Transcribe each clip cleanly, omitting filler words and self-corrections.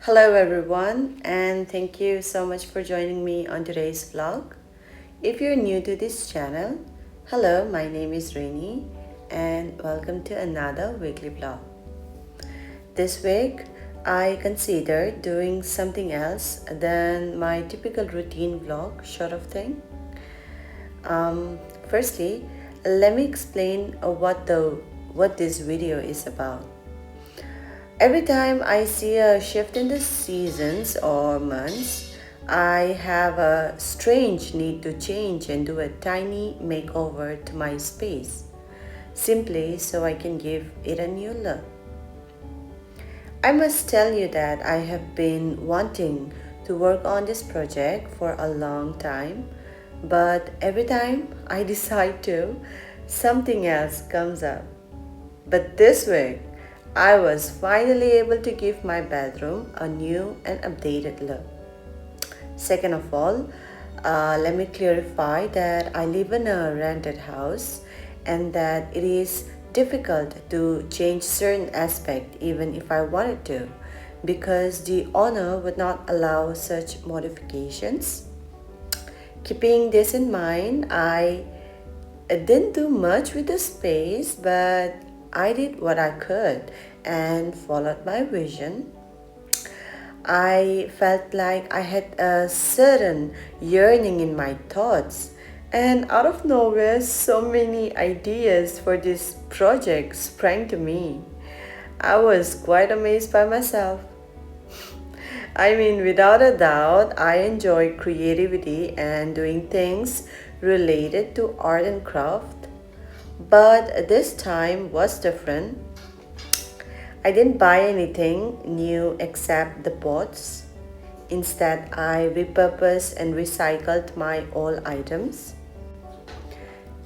Hello everyone, and thank you so much for joining me on today's vlog. If you're new to this channel, hello, my name is Rainy and welcome to another weekly vlog. This week, I considered doing something else than my typical routine vlog sort of thing. Firstly, let me explain what this video is about. Every time I see a shift in the seasons or months, I have a strange need to change and do a tiny makeover to my space, simply so I can give it a new look. I must tell you that I have been wanting to work on this project for a long time, but every time I decide to, something else comes up. But this week, I was finally able to give my bedroom a new and updated look. Second of all, let me clarify that I live in a rented house and that it is difficult to change certain aspect even if I wanted to because the owner would not allow such modifications. Keeping this in mind, I didn't do much with the space, but I did what I could and followed my vision. I felt like I had a certain yearning in my thoughts, and out of nowhere, so many ideas for this project sprang to me. I was quite amazed by myself. I mean, without a doubt, I enjoy creativity and doing things related to art and craft. But this time was different. I didn't buy anything new except the pots. Instead, I repurposed and recycled my old items.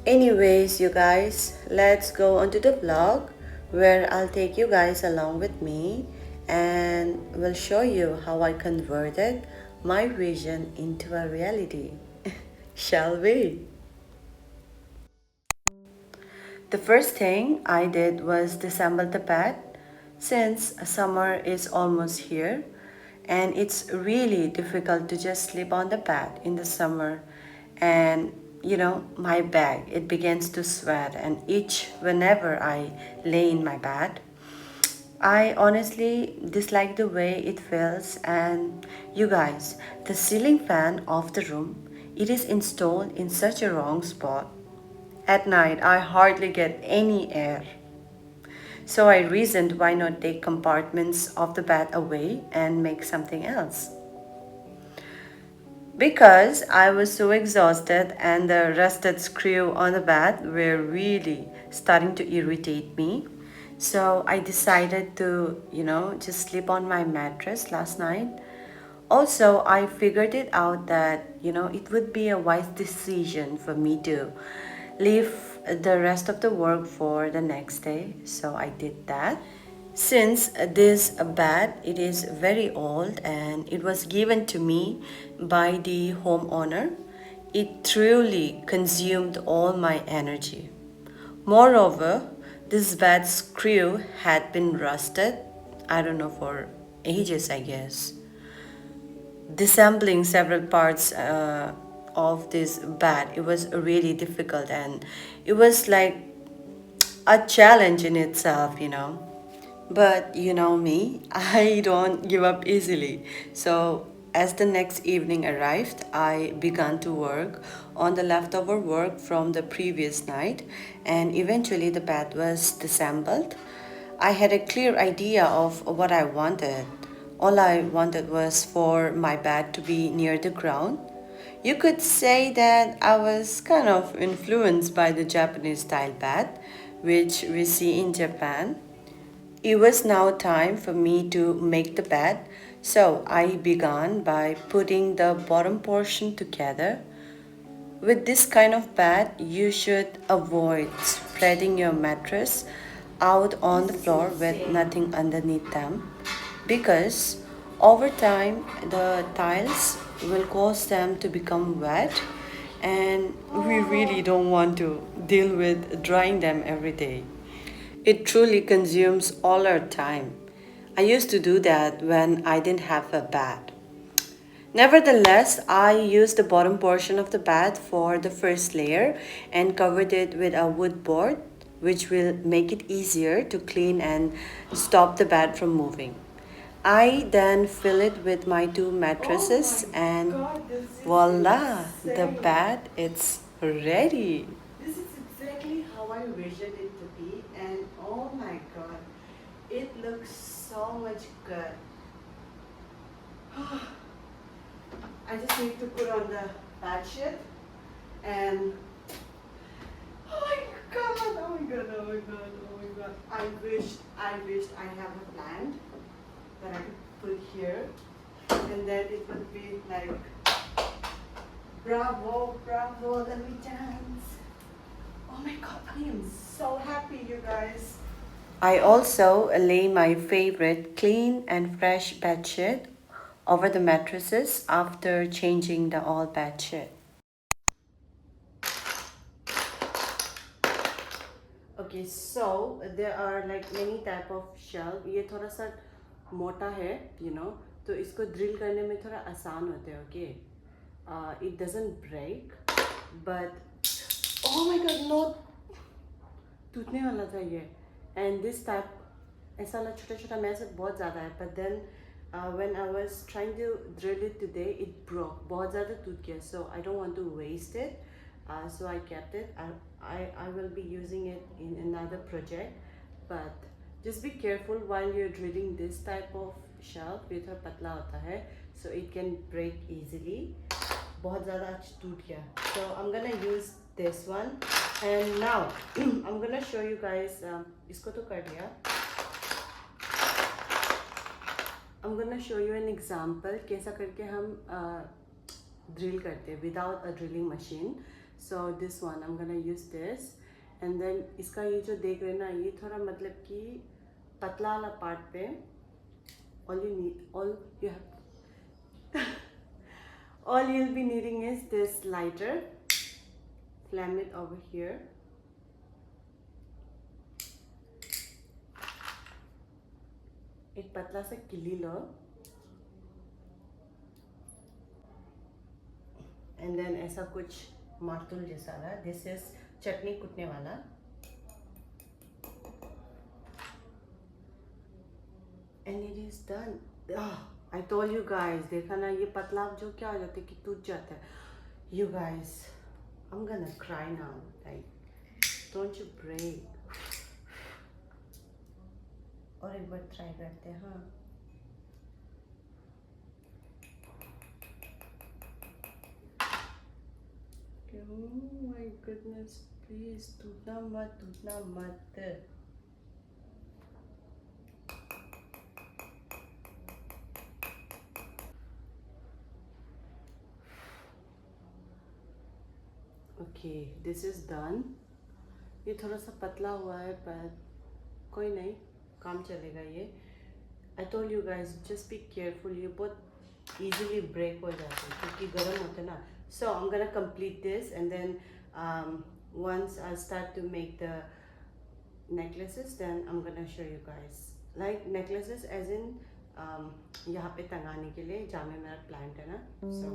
Anyways, you guys, let's go on to the vlog where I'll take you guys along with me and will show you how I converted my vision into a reality. Shall we? The first thing I did was disassemble the bed since summer is almost here and it's really difficult to just sleep on the bed in the summer. And my back, it begins to sweat and itch whenever I lay in my bed. I honestly dislike the way it feels, and you guys, the ceiling fan of the room, it is installed in such a wrong spot. At night, I hardly get any air. So I reasoned why not take compartments of the bed away and make something else. Because I was so exhausted and the rusted screw on the bed were really starting to irritate me. So I decided to, just sleep on my mattress last night. Also, I figured it out that, it would be a wise decision for me to leave the rest of the work for the next day. So I did that. Since this bed, it is very old and it was given to me by the homeowner, it truly consumed all my energy. Moreover, this bed screw had been rusted, I don't know, for ages, I guess. Disassembling several parts of this bed, it was really difficult and it was like a challenge in itself. But you know me, I don't give up easily. So, as the next evening arrived, I began to work on the leftover work from the previous night, and eventually the bed was disassembled. I had a clear idea of what I wanted. All I wanted was for my bed to be near the ground. You could say that I was kind of influenced by the Japanese style bed, which we see in Japan. It was now time for me to make the bed, so I began by putting the bottom portion together. With this kind of bed, you should avoid spreading your mattress out on the floor with nothing underneath them because over time the tiles will cause them to become wet and we really don't want to deal with drying them every day. It truly consumes all our time. I used to do that when I didn't have a bed. Nevertheless, I used the bottom portion of the bed for the first layer and covered it with a wood board, which will make it easier to clean and stop the bed from moving. I then fill it with my two mattresses and voila, the bed it's ready. This is exactly how I envisioned it to be, and oh my god, it looks so much good. I just need to put on the bed sheet and oh my god, oh my god, oh my god, oh my god. I wished I have a plant that I could put here and then it would be like bravo, bravo, let me dance. Oh my god, I am so happy, you guys. I also lay my favorite clean and fresh bed sheet over the mattresses after changing the all bed sheet. Okay, so there are like many type of shelf. ये थोड़ा सा मोटा है, you know, तो इसको drill करने में थोड़ा आसान होता है, okay. It doesn't break, but oh my god, no, टूटने वाला था ये. And this type ऐसा वाला छोटा छोटा मेरे से बहुत ज़्यादा है, but then when I was trying to drill it today, it broke. बहुत ज़्यादा टूट गया, so I don't want to waste it. So I kept it. I will be using it in another project, but just be careful while you're drilling this type of shelf. ये थोड़ा पतला होता है, so it can break easily. बहुत ज़्यादा टूट गया. So I'm gonna use this one, and now I'm gonna show you guys. इसको तो कर लिया. I'm gonna show you an example कैसा करके हम drill करते हैं without a drilling machine. So this one I'm gonna use this, and then इसका ये जो देख रहे हैं ना, ये थोड़ा मतलब कि पतला वाला पार्ट पे all you'll be needing is this lighter. Flame it over here. एक पतला सा किल्ली लो, and then ऐसा कुछ मार्तुल जैसा है. This is चटनी कुटने वाला. And it is done. I told you guys, देखा ना, ये पतला जो क्या हो जाता है कि टूट जाता है. You guys, I'm gonna cry now. Like, don't you break. और एक बार ट्राई करते हैं. हाँ, oh my goodness, please टूटना मत. Okay, this is done. ये थोड़ा सा पतला हुआ है, पर कोई नहीं, काम चलेगा ये. I told you guys, just be careful. ये बहुत easily break हो जाते हैं क्योंकि गर्म होते हैं ना. So I'm gonna complete this, and then once I start to make the necklaces, then I'm gonna show you guys. Like necklaces as in यहाँ पे टंगाने के लिए जहाँ में मेरा प्लांट है ना. So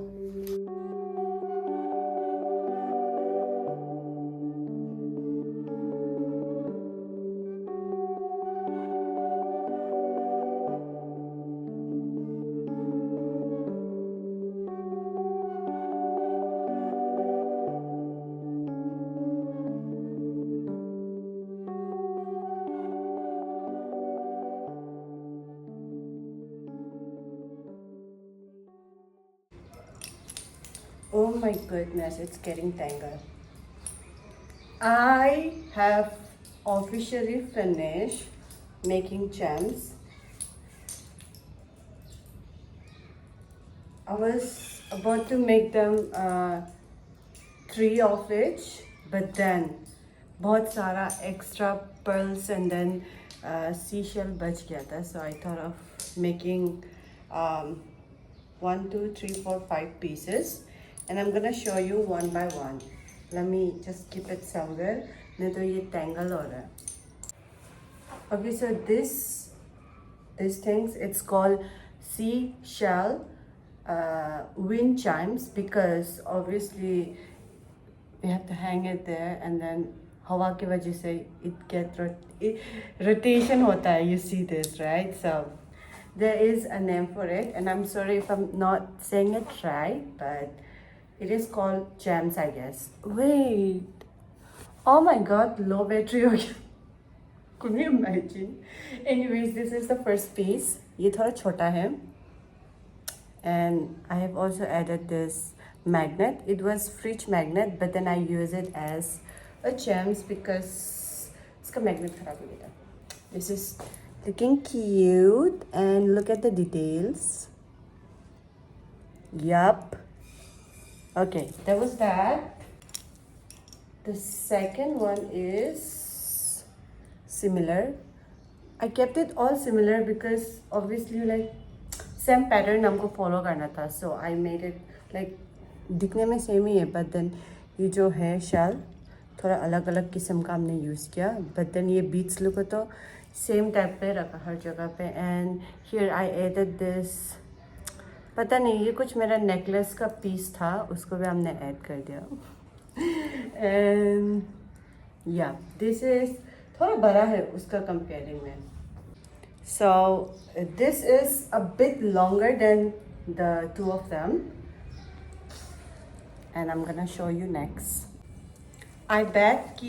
oh my goodness, it's getting tangled. I have officially finished making gems. I was about to make them 3 of each, but then बहुत सारा extra pearls and then seashell बच गया था, so I thought of making 1, 2, 3, 4, 5 pieces, and I'm gonna show you one by one. Let me just keep it somewhere, नहीं तो ये tangle हो रहा है. Okay, so this these things. It's called seashell wind chimes, because obviously we have to hang it there, and then hawa ki wajah se rotation hota hai. You see this, right? So there is a name for it, and I'm sorry if I'm not saying it right, but it is called jams, I guess. Wait, oh my god, low battery ho gaya. Could you imagine? Anyways, this is the first piece. ये थोड़ा छोटा है. And I have also added this magnet. It was fridge magnet, but then I use it as a gems because इसका magnet खराब हो गया. This is looking cute, and look at the details. Yup. Okay, that was that. The second one is similar. I kept it all similar because obviously like same pattern हमको follow करना था. So I made it like दिखने में same ही है, but then ये जो है शाल थोड़ा अलग अलग किस्म का हमने यूज़ किया. But then ये beads लोग को तो same type पे रखा हर जगह पे. And here I added this, पता नहीं ये कुछ मेरा necklace का piece था, उसको भी हमने add कर दिया. And yeah, this is थोड़ा बड़ा है उसका comparing में. So this is a bit longer than the two of them, and I'm gonna show you next. I bet कि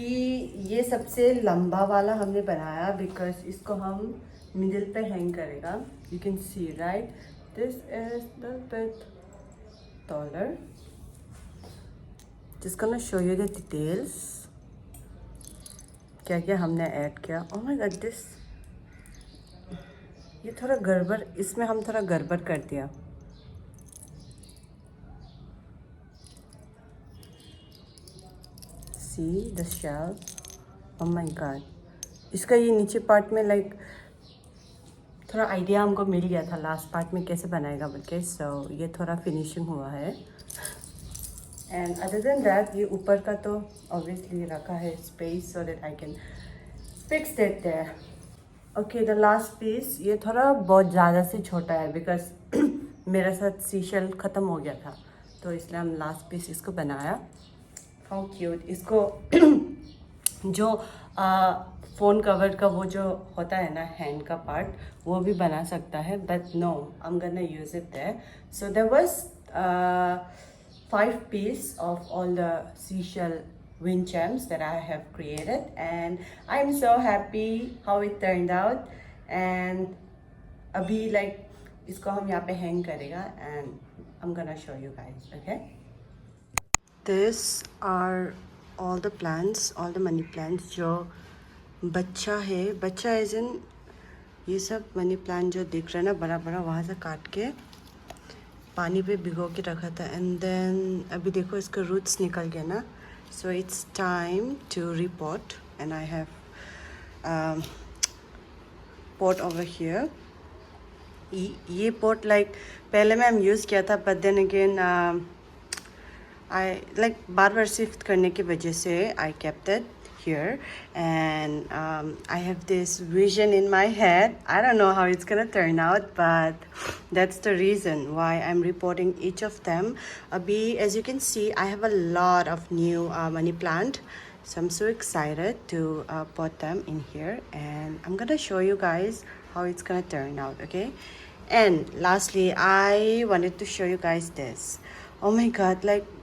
ये सबसे लंबा वाला हमने बनाया because इसको हम middle पे hang करेगा. You can see, right? This is a bit taller. Just gonna show you the details. क्या क्या हमने ऐड किया. Oh my god, this ये थोड़ा गड़बड़, इसमें हम थोड़ा गड़बड़ कर दिया. See the shell. Oh my god, इसका ये नीचे पार्ट में like थोड़ा आइडिया हमको मिल गया था लास्ट पार्ट में कैसे बनाएगा बोल के. सो ये थोड़ा फिनिशिंग हुआ है. एंड अदर देन दैट ये ऊपर का तो ऑब्वियसली रखा है space so that I can fix that there. Okay, the last piece ये थोड़ा बहुत ज़्यादा से छोटा है बिकॉज मेरा साथ सीशल ख़त्म हो गया था, तो इसलिए हम लास्ट पीस इसको बनाया. How cute. इसको जो फ़ोन कवर का वो जो होता है ना हैंड का पार्ट, वो भी बना सकता है, but no, I am gonna use it there. So there was 5 pieces of all the seashell wind chimes that I have created, and I'm so happy how it turned out. And अभी like इसको हम यहाँ पे hang करेगा, and I'm gonna show you guys. Okay, this are all the plants, all the money plants जो बच्चा है. बच्चा एज इन ये सब मनी प्लांट जो दिख रहा है ना बड़ा बड़ा, वहाँ से काट के पानी पे भिगो के रखा था. एंड देन अभी देखो इसका रूट्स निकल गया ना. So it's time to report, and I have pot over here. ये पॉट लाइक पहले मैं यूज़ किया था, but then again I like बार बार शिफ्ट करने की वजह से I kept it here. And I have this vision in my head. I don't know how it's gonna turn out, but that's the reason why I'm reporting each of them. Abhi, as you can see, I have a lot of new money plant, so I'm so excited to put them in here, and I'm gonna show you guys how it's gonna turn out. Okay, and lastly I wanted to show you guys this. Oh my god, like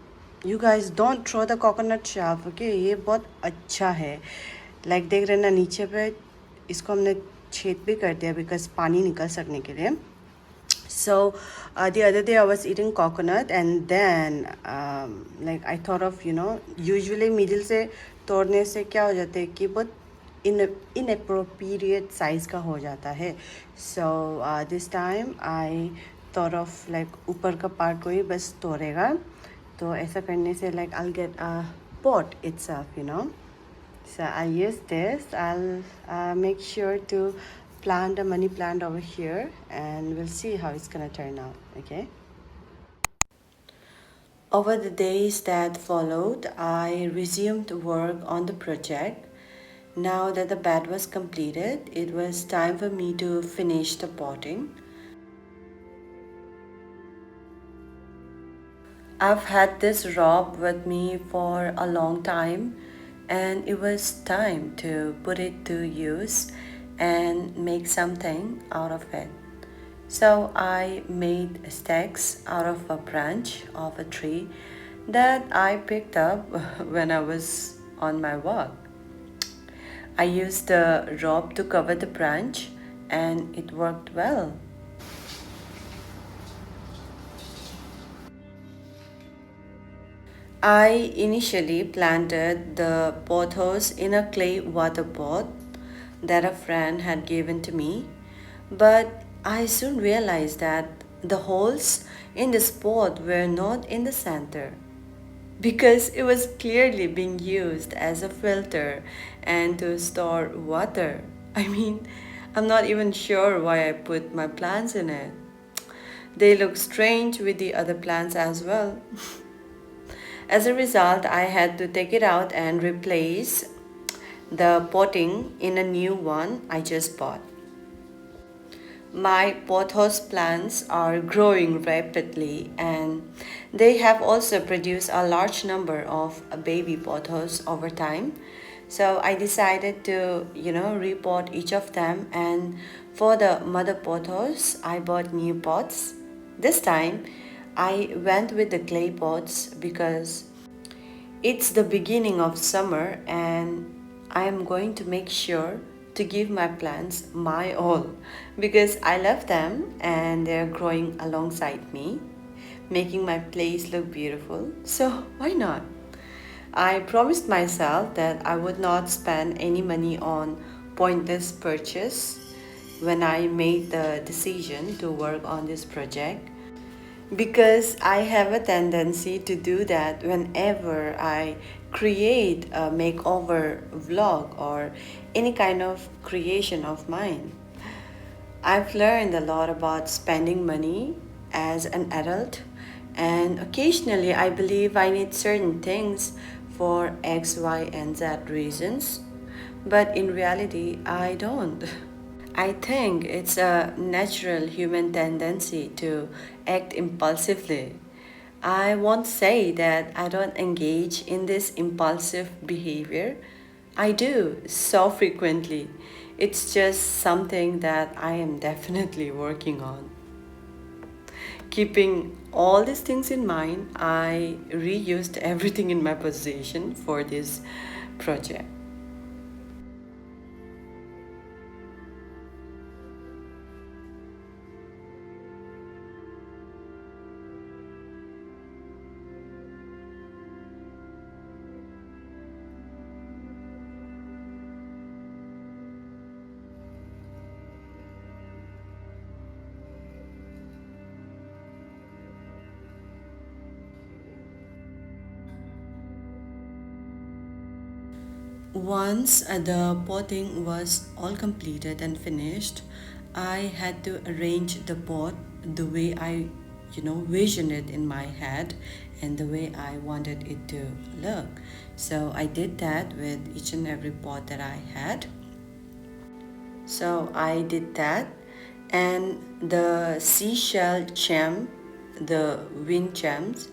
you guys don't throw the coconut shell. Okay, ये बहुत अच्छा है. Like देख रहे ना नीचे पे इसको हमने छेद भी कर दिया बिकॉज पानी निकल सकने के लिए. So the other day I was eating coconut, and then like I thought of, you know, usually middle से तोड़ने से क्या हो जाता है कि बहुत inappropriate size का हो जाता है. So this time I thought of like ऊपर का पार्ट को ही बस तोड़ेगा. तो ऐसा करने से like I'll get a pot itself, you know. So I'll use this. I'll make sure to plant a money plant over here, and we'll see how it's gonna turn out. Okay. Over the days that followed, I resumed work on the project. Now that the bed was completed, it was time for me to finish the potting. I've had this robe with me for a long time, and it was time to put it to use and make something out of it. So I made sticks out of a branch of a tree that I picked up when I was on my walk. I used the rope to cover the branch and it worked well. I initially planted the pothos in a clay water pot that a friend had given to me, but I soon realized that the holes in the pot were not in the center because it was clearly being used as a filter and to store water. I mean, I'm not even sure why I put my plants in it. They look strange with the other plants as well. As a result, I had to take it out and replace the potting in a new one I just bought. My pothos plants are growing rapidly and they have also produced a large number of baby pothos over time. So I decided to, repot each of them, and for the mother pothos, I bought new pots. This time I went with the clay pots because it's the beginning of summer and I am going to make sure to give my plants my all because I love them and they're growing alongside me, making my place look beautiful. So why not? I promised myself that I would not spend any money on pointless purchase when I made the decision to work on this project because I have a tendency to do that whenever I create a makeover vlog or any kind of creation of mine. I've learned a lot about spending money as an adult, and occasionally I believe I need certain things for X, Y, and Z reasons, but in reality, I don't. I think it's a natural human tendency to act impulsively. I won't say that I don't engage in this impulsive behavior. I do so frequently. It's just something that I am definitely working on. Keeping all these things in mind, I reused everything in my possession for this project. Once the potting was all completed and finished, I had to arrange the pot the way I, visioned it in my head and the way I wanted it to look. So I did that with each and every pot that I had. So I did that, and the seashell gem, the wind gems,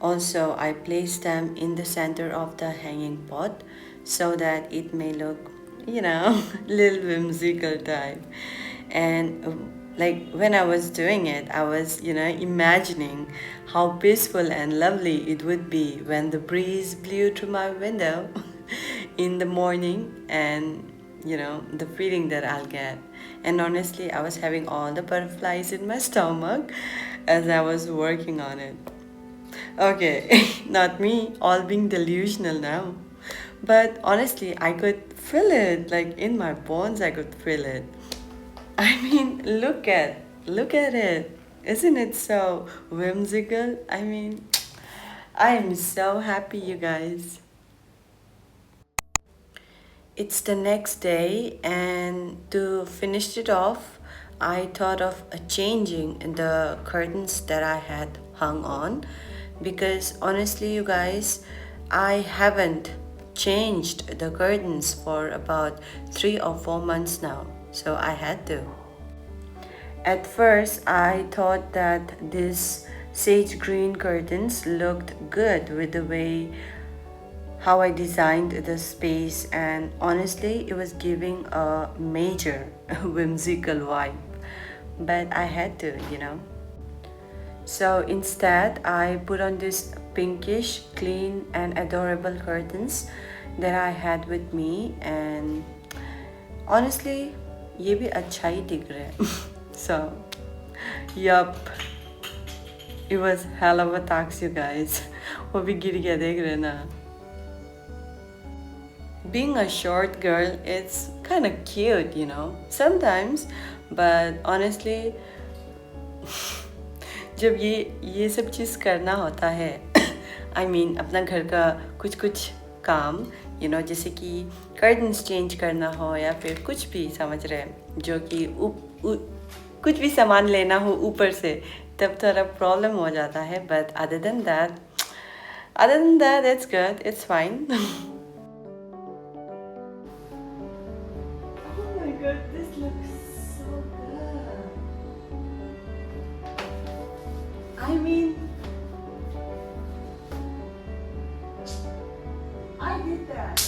also I placed them in the center of the hanging pot so that it may look, little whimsical type. And like when I was doing it, I was, imagining how peaceful and lovely it would be when the breeze blew through my window in the morning and the feeling that I'll get. And honestly, I was having all the butterflies in my stomach as I was working on it. Okay, not me, all being delusional now. But honestly, I could feel it, like in my bones, I could feel it. I mean, look at it. Isn't it so whimsical? I mean, I am so happy, you guys. It's the next day, and to finish it off, I thought of changing the curtains that I had hung on because honestly, you guys, I haven't changed the curtains for about 3 or 4 months now, so I had to. At first, I thought that these sage green curtains looked good with the way how I designed the space, and honestly, it was giving a major whimsical vibe. But I had to. So instead, I put on this pinkish, clean, and adorable curtains that I had with me, and honestly, ये भी अच्छा ही दिख रहा है. So, yup, it was hell of a tax, you guys. वो भी गिर गया देख रहे ना. Being a short girl, it's kind of cute, sometimes, but honestly, जब ये सब चीज़ करना होता है I mean अपना घर का कुछ काम जैसे कि कर्टन्स चेंज करना हो या फिर कुछ भी समझ रहे हैं जो कि कुछ भी सामान लेना हो ऊपर से, तब थोड़ा प्रॉब्लम हो जाता है, but other than that it's good, it's fine. Oh my god, this looks so good. I mean, I did that.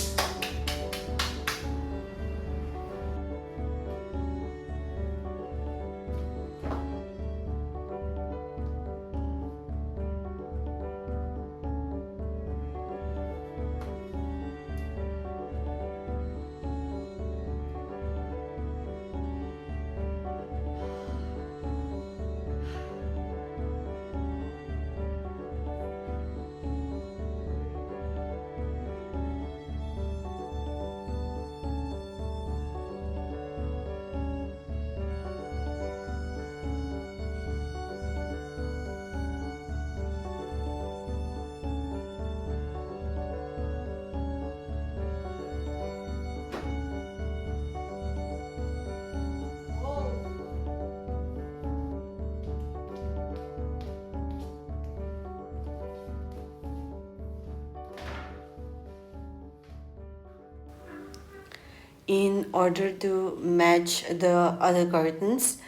In order to match the other curtains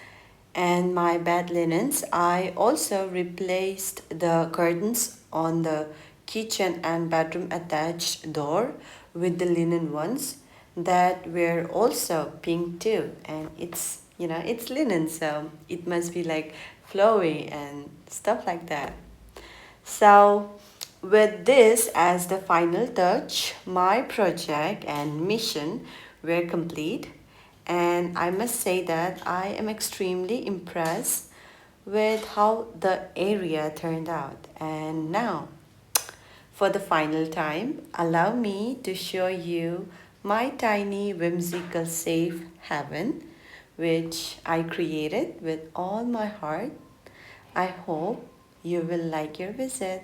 and my bed linens, I also replaced the curtains on the kitchen and bedroom attached door with the linen ones that were also pink too, and it's linen, so it must be like flowy and stuff like that. So, with this as the final touch, my project and mission were complete, and I must say that I am extremely impressed with how the area turned out. And now, for the final time, allow me to show you my tiny whimsical safe haven, which I created with all my heart. I hope you will like your visit.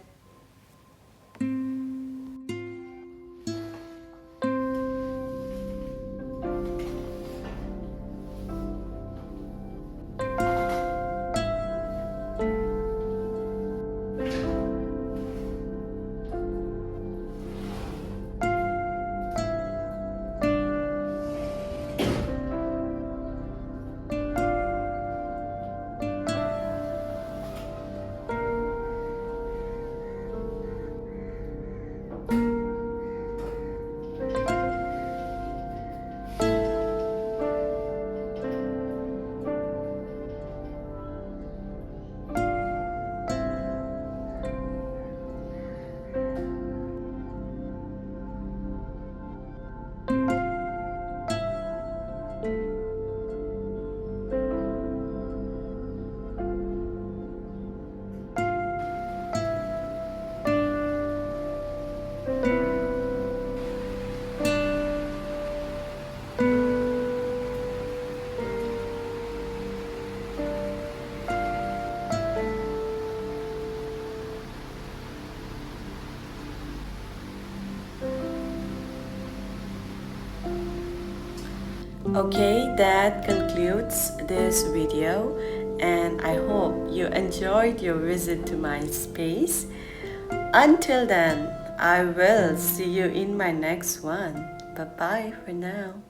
Okay, that concludes this video, and I hope you enjoyed your visit to my space. Until then, I will see you in my next one. Bye bye for now.